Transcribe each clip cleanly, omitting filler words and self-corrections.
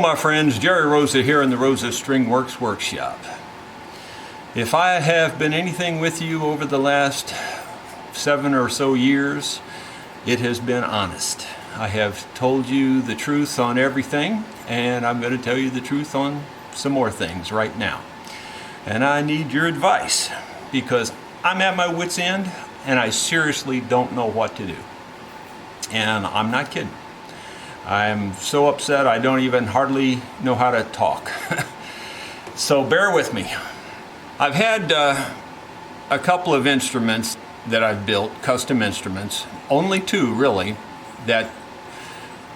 my friends, Jerry Rosa here in the Rosa String Works Workshop. If I have been anything with you over the last 7 or so years, it has been honest. I have told you the truth on everything, and I'm going to tell you the truth on some more things right now. And I need your advice because I'm at my wit's end and I seriously don't know what to do. And I'm not kidding. I'm so upset I don't even hardly know how to talk. So bear with me. I've had a couple of instruments that I've built, custom instruments, only 2 really, that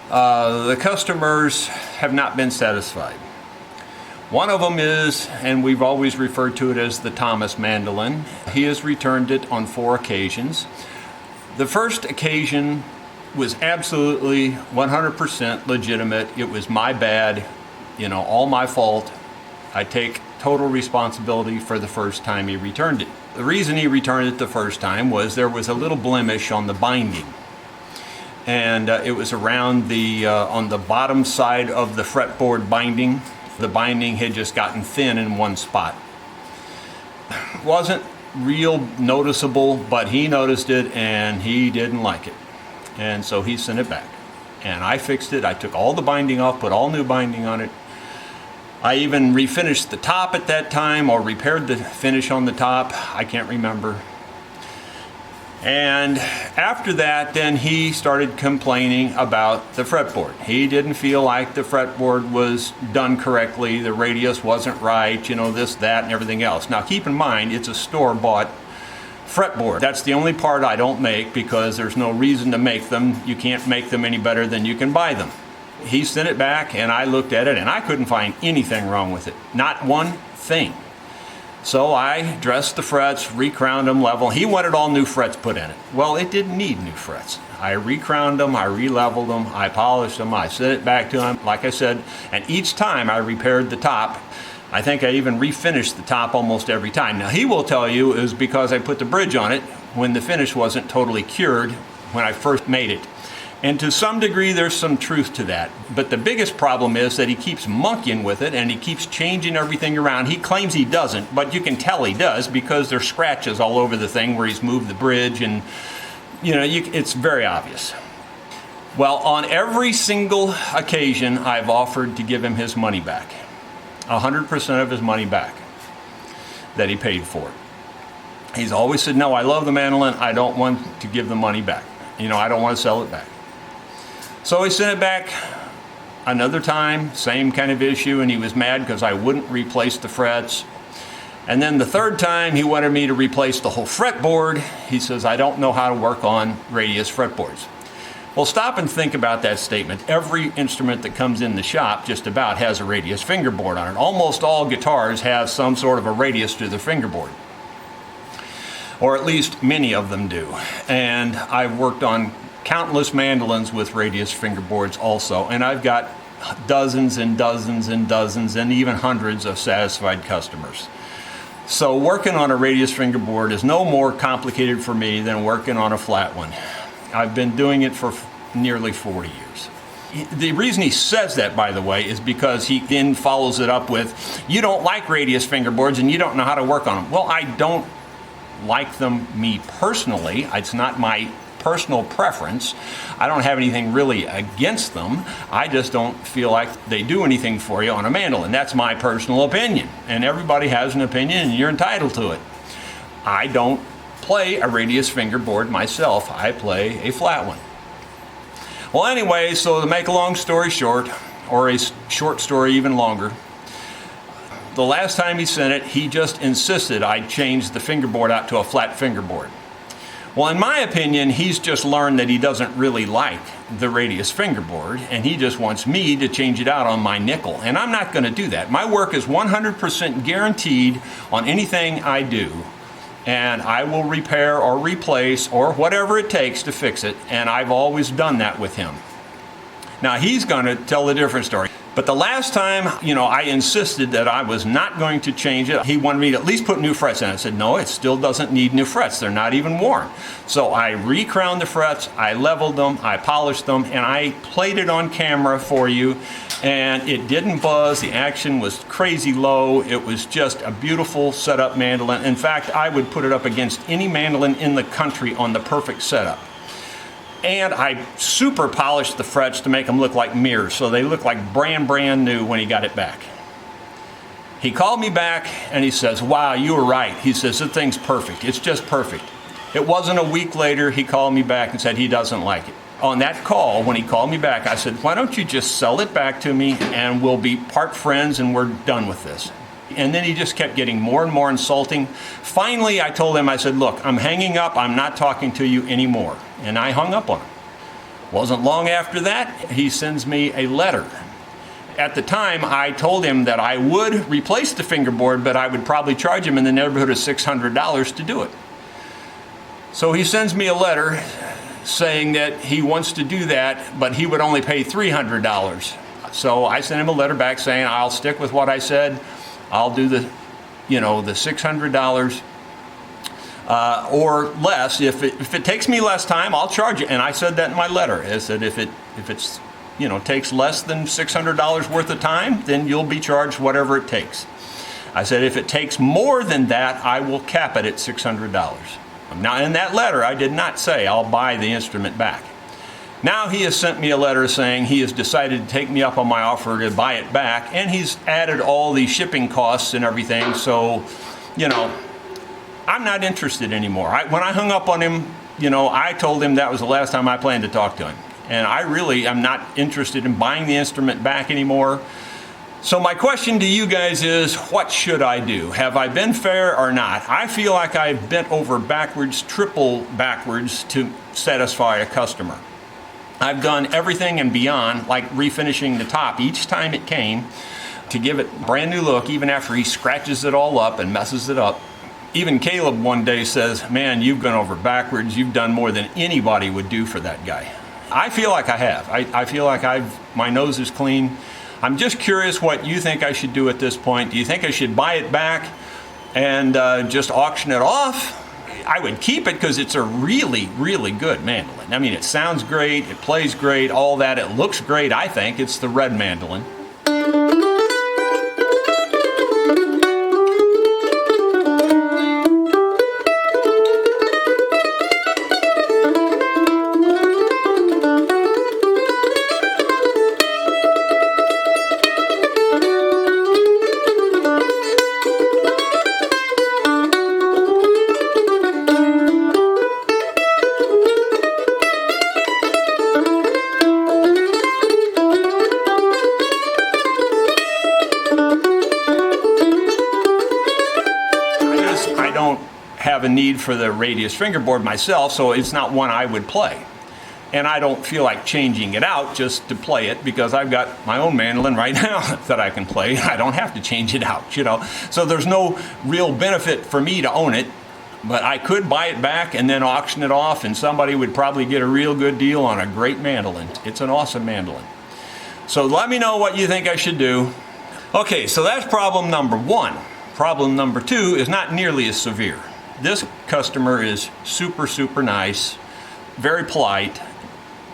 the customers have not been satisfied. One of them is, and we've always referred to it as the Thomas mandolin. He has returned it on 4 occasions. The first occasion was absolutely 100% legitimate. It was my bad, all my fault. I take total responsibility for the first time he returned it. The reason he returned it the first time was there was a little blemish on the binding. And it was around on the bottom side of the fretboard binding. The binding had just gotten thin in one spot. Wasn't real noticeable, but he noticed it and he didn't like it. And so he sent it back. And I fixed it. I took all the binding off, put all new binding on it. I even refinished the top at that time, or repaired the finish on the top. I can't remember. And after that, then he started complaining about the fretboard. He didn't feel like the fretboard was done correctly. The radius wasn't right, this, that, and everything else. Now keep in mind, it's a store-bought fretboard. That's the only part I don't make because there's no reason to make them. You can't make them any better than you can buy them. He sent it back and I looked at it and I couldn't find anything wrong with it. Not one thing. So I dressed the frets, recrowned them level. He wanted all new frets put in it. Well, it didn't need new frets. I recrowned them, I re-leveled them, I polished them, I sent it back to him, like I said, and each time I repaired the top. I think I even refinished the top almost every time. Now he will tell you it was because I put the bridge on it when the finish wasn't totally cured when I first made it. And to some degree there's some truth to that. But the biggest problem is that he keeps monkeying with it and he keeps changing everything around. He claims he doesn't, but you can tell he does because there's scratches all over the thing where he's moved the bridge and it's very obvious. Well, on every single occasion I've offered to give him his money back. 100% of his money back that he paid for it. He's always said, no, I love the mandolin. I don't want to give the money back. I don't want to sell it back. So he sent it back another time, same kind of issue, and he was mad because I wouldn't replace the frets. And then the third time he wanted me to replace the whole fretboard. He says, I don't know how to work on radius fretboards. Well, stop and think about that statement. Every instrument that comes in the shop just about has a radius fingerboard on it. Almost all guitars have some sort of a radius to the fingerboard. Or at least many of them do. And I've worked on countless mandolins with radius fingerboards also. And I've got dozens and dozens and dozens and even hundreds of satisfied customers. So working on a radius fingerboard is no more complicated for me than working on a flat one. I've been doing it for nearly 40 years. The reason he says that, by the way, is because he then follows it up with, you don't like radius fingerboards and you don't know how to work on them. Well, I don't like them, me personally. It's not my personal preference. I don't have anything really against them. I just don't feel like they do anything for you on a mandolin. That's my personal opinion. And everybody has an opinion and you're entitled to it. I don't play a radius fingerboard myself. I play a flat one. Well, anyway, so to make a long story short, or a short story even longer, the last time he sent it, he just insisted I change the fingerboard out to a flat fingerboard. Well, in my opinion, he's just learned that he doesn't really like the radius fingerboard, and he just wants me to change it out on my nickel. And I'm not going to do that. My work is 100% guaranteed on anything I do. And I will repair or replace or whatever it takes to fix it, and I've always done that with him. Now he's going to tell a different story. But the last time, I insisted that I was not going to change it. He wanted me to at least put new frets in. I said, no, it still doesn't need new frets. They're not even worn. So I re-crowned the frets, I leveled them, I polished them, and I played it on camera for you. And it didn't buzz. The action was crazy low. It was just a beautiful setup mandolin. In fact, I would put it up against any mandolin in the country on the perfect setup. And I super polished the frets to make them look like mirrors, so they look like brand new when he got it back. He called me back and he says, wow, you were right. He says, the thing's perfect. It's just perfect. It wasn't a week later, he called me back and said he doesn't like it. On that call, when he called me back, I said, why don't you just sell it back to me and we'll be part friends and we're done with this. And then he just kept getting more and more insulting. Finally, I told him, I said, look, I'm hanging up. I'm not talking to you anymore. And I hung up on him. Wasn't long after that, he sends me a letter. At the time, I told him that I would replace the fingerboard, but I would probably charge him in the neighborhood of $600 to do it. So he sends me a letter saying that he wants to do that, but he would only pay $300. So I sent him a letter back saying, I'll stick with what I said. I'll do the $600 or less. If it takes me less time, I'll charge it. And I said that in my letter. I said if it's takes less than $600 worth of time, then you'll be charged whatever it takes. I said if it takes more than that, I will cap it at $600. Now in that letter, I did not say I'll buy the instrument back. Now he has sent me a letter saying he has decided to take me up on my offer to buy it back, and he's added all the shipping costs and everything, so, I'm not interested anymore. When I hung up on him, I told him that was the last time I planned to talk to him. And I really am not interested in buying the instrument back anymore. So my question to you guys is, what should I do? Have I been fair or not? I feel like I've bent over backwards, triple backwards to satisfy a customer. I've done everything and beyond, like refinishing the top each time it came to give it a brand new look, even after he scratches it all up and messes it up. Even Caleb one day says, man, you've gone over backwards. You've done more than anybody would do for that guy. I feel like I have. I feel like my nose is clean. I'm just curious what you think I should do at this point. Do you think I should buy it back and just auction it off? I would keep it because it's a really, really good mandolin. I mean, it sounds great, it plays great, all that. It looks great, I think. It's the red mandolin. Have a need for the radius fingerboard myself, so it's not one I would play. And I don't feel like changing it out just to play it because I've got my own mandolin right now that I can play. I don't have to change it out, So there's no real benefit for me to own it, but I could buy it back and then auction it off, and somebody would probably get a real good deal on a great mandolin. It's an awesome mandolin. So let me know what you think I should do. Okay, so that's problem number one. Problem number two is not nearly as severe. This customer is super, super nice, very polite,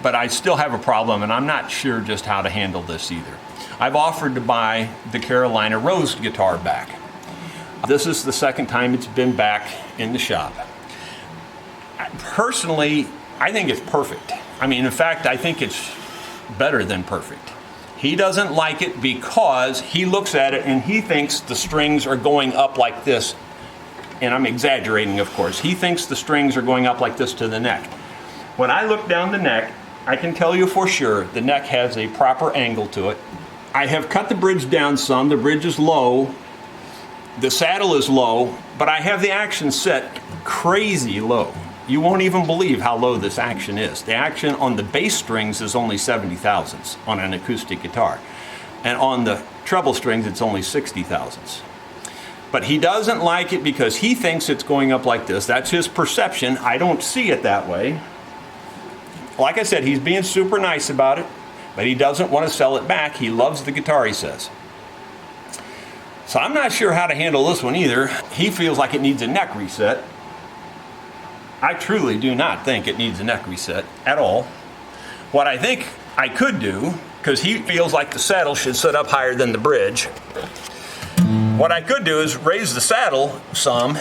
but I still have a problem, and I'm not sure just how to handle this either. I've offered to buy the Carolina Rosa guitar back. This is the second time it's been back in the shop. Personally, I think it's perfect. I mean, in fact, I think it's better than perfect. He doesn't like it because he looks at it and he thinks the strings are going up like this. And I'm exaggerating, of course. He thinks the strings are going up like this to the neck. When I look down the neck, I can tell you for sure the neck has a proper angle to it. I have cut the bridge down some. The bridge is low. The saddle is low, but I have the action set crazy low. You won't even believe how low this action is. The action on the bass strings is only 70 thousandths on an acoustic guitar. And on the treble strings, it's only 60 thousandths. But he doesn't like it because he thinks it's going up like this. That's his perception. I don't see it that way. Like I said, he's being super nice about it. but he doesn't want to sell it back. He loves the guitar, he says. So I'm not sure how to handle this one either. He feels like it needs a neck reset. I truly do not think it needs a neck reset at all. What I think I could do, because he feels like the saddle should sit up higher than the bridge, what I could do is raise the saddle some.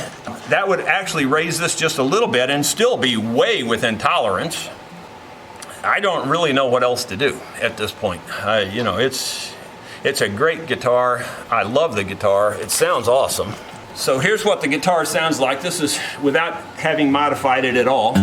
That would actually raise this just a little bit and still be way within tolerance. I don't really know what else to do at this point. You know, it's a great guitar. I love the guitar. It sounds awesome. So here's what the guitar sounds like. This is without having modified it at all.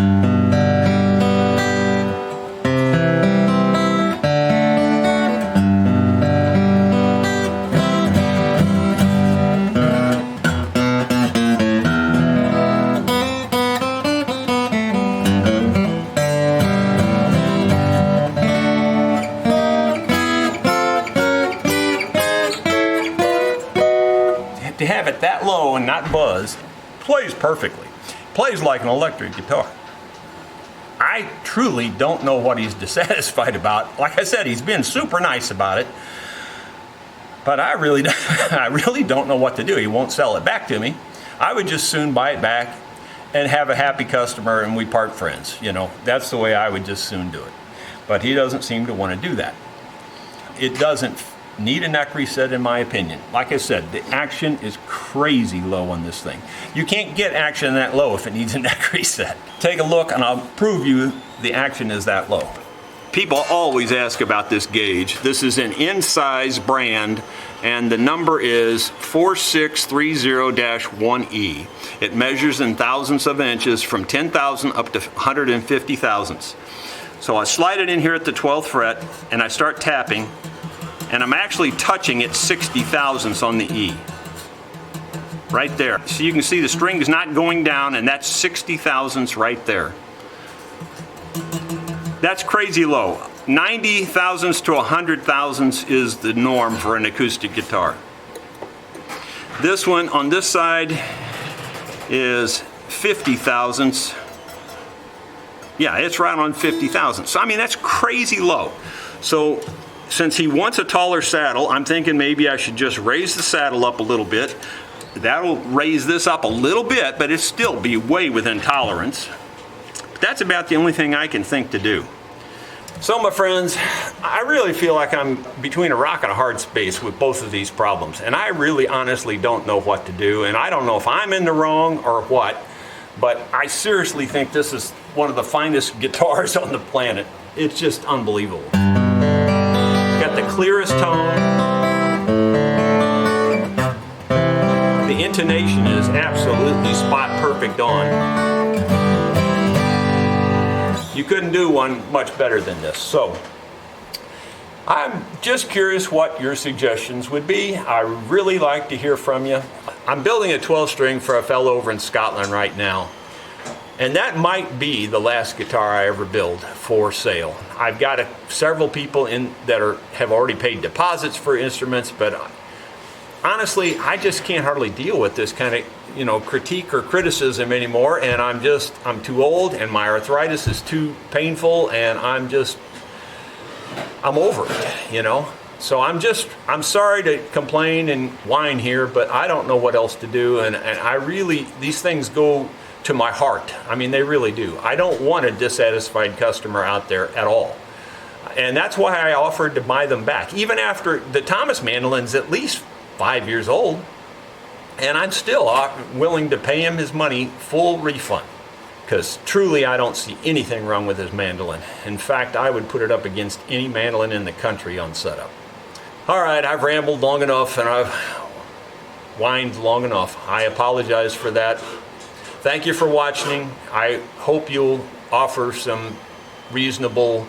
To have it that low and not buzz, plays perfectly. Plays like an electric guitar. I truly don't know what he's dissatisfied about. Like I said, he's been super nice about it, but I really don't know what to do. He won't sell it back to me. I would just soon buy it back and have a happy customer and we part friends. You know, that's the way I would just soon do it. But he doesn't seem to want to do that. It doesn't need a neck reset in my opinion. Like I said, the action is crazy low on this thing. You can't get action that low if it needs a neck reset. Take a look and I'll prove you the action is that low. People always ask about this gauge. This is an in-size brand and the number is 4630-1E. It measures in thousandths of inches from 10,000 up to 150 thousandths. So I slide it in here at the 12th fret and I start tapping. And I'm actually touching it 60 thousandths on the E. Right there. So you can see the string is not going down and that's 60 thousandths right there. That's crazy low. 90 thousandths to 100 thousandths is the norm for an acoustic guitar. This one on this side is 50 thousandths. Yeah, it's right on 50 thousandths. So I mean, that's crazy low. So since he wants a taller saddle, I'm thinking maybe I should just raise the saddle up a little bit. That'll raise this up a little bit, but it'll still be way within tolerance. But that's about the only thing I can think to do. So my friends, I really feel like I'm between a rock and a hard space with both of these problems. And I really honestly don't know what to do. And I don't know if I'm in the wrong or what, but I seriously think this is one of the finest guitars on the planet. It's just unbelievable. Got the clearest tone. The intonation is absolutely spot perfect on. You couldn't do one much better than this. So I'm just curious what your suggestions would be. I really like to hear from you. I'm building a 12 string for a fellow over in Scotland right now. And that might be the last guitar I ever build for sale. I've got several people in that have already paid deposits for instruments, but honestly, I just can't hardly deal with this kind of, critique or criticism anymore. And I'm too old, and my arthritis is too painful, and I'm over it, So I'm sorry to complain and whine here, but I don't know what else to do. And I really, these things go to my heart. I mean, they really do. I don't want a dissatisfied customer out there at all. And that's why I offered to buy them back. Even after the Thomas mandolin's at least 5 years old, and I'm still willing to pay him his money, full refund. Because truly, I don't see anything wrong with his mandolin. In fact, I would put it up against any mandolin in the country on setup. All right, I've rambled long enough and I've whined long enough. I apologize for that. Thank you for watching. I hope you'll offer some reasonable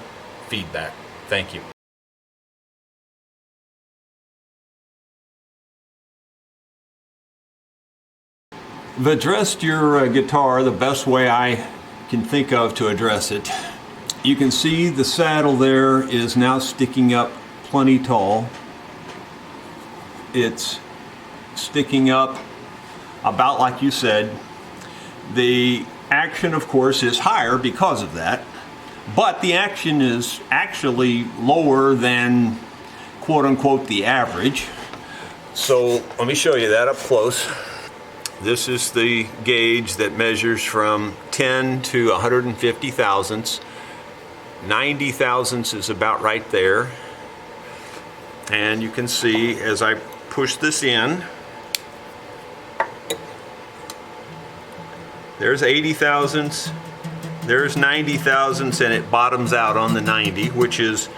feedback. Thank you. I've addressed your guitar the best way I can think of to address it. You can see the saddle there is now sticking up plenty tall. It's sticking up about like you said. The action, of course, is higher because of that, but the action is actually lower than quote unquote the average. So let me show you that up close. This is the gauge that measures from 10 to 150 thousandths. 90 thousandths is about right there. And you can see as I push this in, there's 80 thousandths, there's 90 thousandths, and it bottoms out on the 90, which is,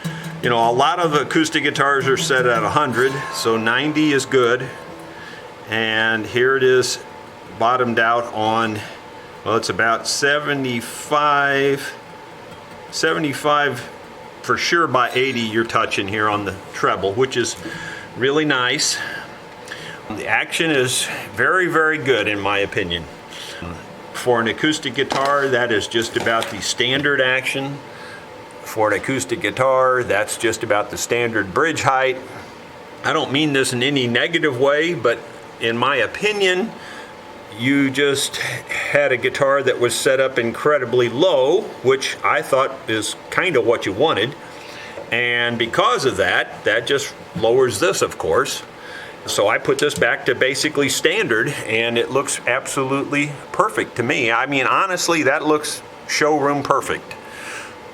you know, a lot of acoustic guitars are set at 100, so 90 is good. And here it is bottomed out on, well, it's about 75 for sure. By 80 you're touching here on the treble, which is really nice. The action is very, very good in my opinion. For an acoustic guitar, that is just about the standard action. For an acoustic guitar, that's just about the standard bridge height. I don't mean this in any negative way, but in my opinion, you just had a guitar that was set up incredibly low, which I thought is kind of what you wanted. And because of that, that just lowers this, of course. So I put this back to basically standard, and it looks absolutely perfect to me. I mean, honestly, that looks showroom perfect.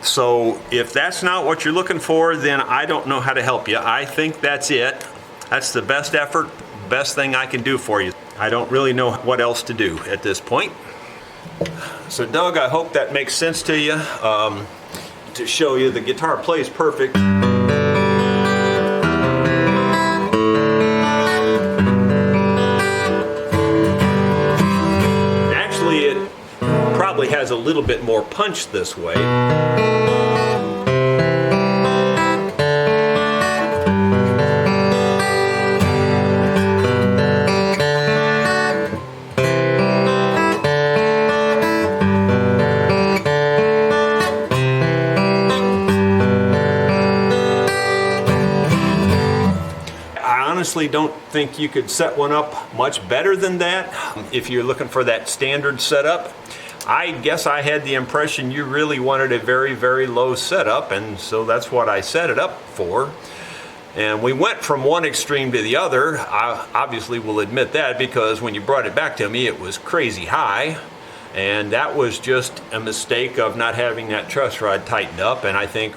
So if that's not what you're looking for, then I don't know how to help you. I think that's it. That's the best effort, best thing I can do for you. I don't really know what else to do at this point. So Doug, I hope that makes sense to you. To show you, the guitar plays perfect. Actually, it probably has a little bit more punch this way. Honestly, don't think you could set one up much better than that. If you're looking for that standard setup, I guess I had the impression you really wanted a very, very low setup, and so that's what I set it up for. And we went from one extreme to the other. I obviously will admit that, because when you brought it back to me, it was crazy high, and that was just a mistake of not having that truss rod tightened up, and I think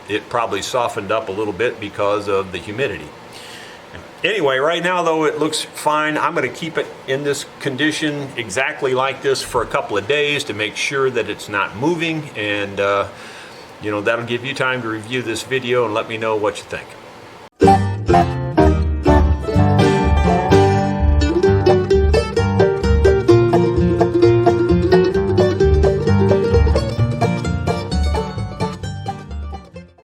it probably softened up a little bit because of the humidity. Anyway, right now though, it looks fine. I'm going to keep it in this condition exactly like this for a couple of days to make sure that it's not moving, and you know, that'll give you time to review this video and let me know what you think.